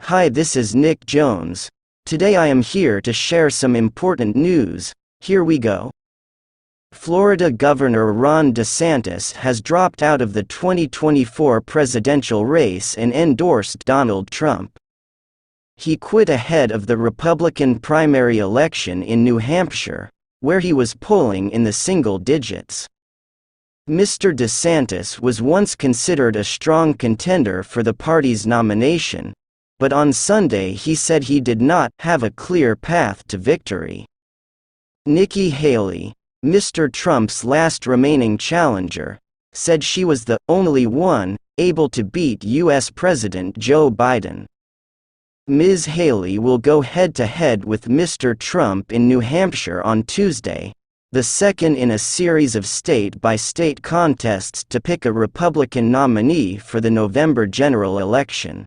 Hi, this is Nick Jones. Today I am here to share some important news. Here we go. Florida Governor Ron DeSantis has dropped out of the 2024 presidential race and endorsed Donald Trump. He quit ahead of the Republican primary election in New Hampshire, where he was polling in the single digits. Mr. DeSantis was once considered a strong contender for the party's nomination, but on Sunday he said he did not have a clear path to victory. Nikki Haley, Mr. Trump's last remaining challenger, said she was the only one able to beat U.S. President Joe Biden. Ms. Haley will go head-to-head with Mr. Trump in New Hampshire on Tuesday, the second in a series of state-by-state contests to pick a Republican nominee for the November general election.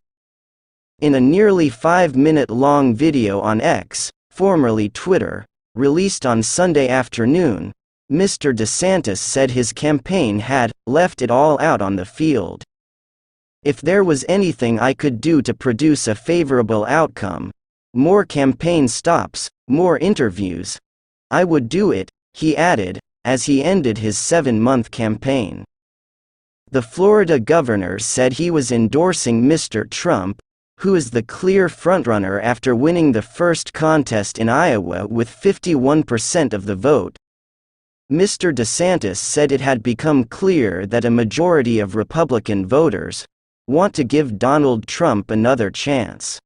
In a nearly 5-minute-long video on X, formerly Twitter, released on Sunday afternoon, Mr. DeSantis said his campaign had left it all out on the field. If there was anything I could do to produce a favorable outcome, more campaign stops, more interviews, I would do it, he added, as he ended his 7-month campaign. The Florida governor said he was endorsing Mr. Trump, who is the clear frontrunner after winning the first contest in Iowa with 51% of the vote. Mr. DeSantis said it had become clear that a majority of Republican voters want to give Donald Trump another chance.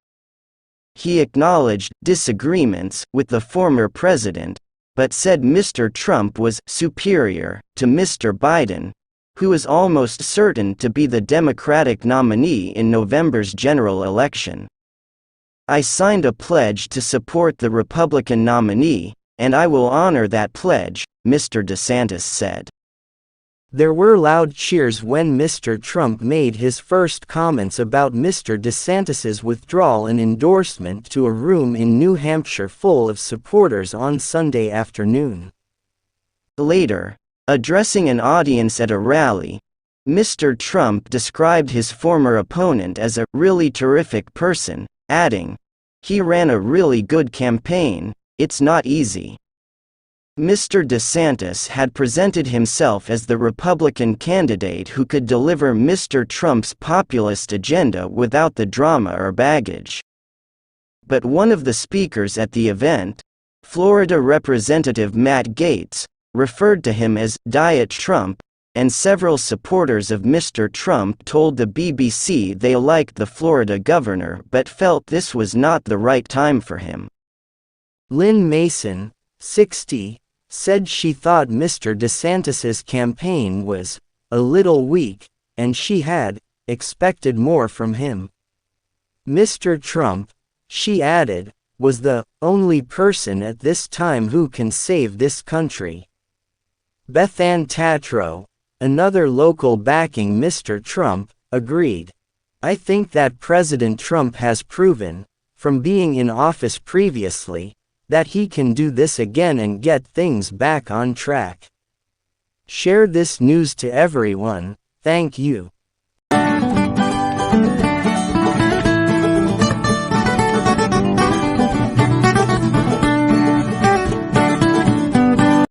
He acknowledged disagreements with the former president, but said Mr. Trump was superior to Mr. Biden, who is almost certain to be the Democratic nominee in November's general election. I signed a pledge to support the Republican nominee, and I will honor that pledge, Mr. DeSantis said. There were loud cheers when Mr. Trump made his first comments about Mr. DeSantis's withdrawal and endorsement to a room in New Hampshire full of supporters on Sunday afternoon. Later, addressing an audience at a rally, Mr. Trump described his former opponent as a really terrific person, adding, "He ran a really good campaign, it's not easy." Mr. DeSantis had presented himself as the Republican candidate who could deliver Mr. Trump's populist agenda without the drama or baggage. But one of the speakers at the event, Florida Representative Matt Gaetz, referred to him as Diet Trump, and several supporters of Mr. Trump told the BBC they liked the Florida governor but felt this was not the right time for him. Lynn Mason, 60, said she thought Mr. DeSantis's campaign was a little weak, and she had expected more from him. Mr. Trump, she added, was the only person at this time who can save this country. Beth Ann Tatro, another local backing Mr. Trump, agreed. I think that President Trump has proven, from being in office previously, that he can do this again and get things back on track. Share this news to everyone, thank you.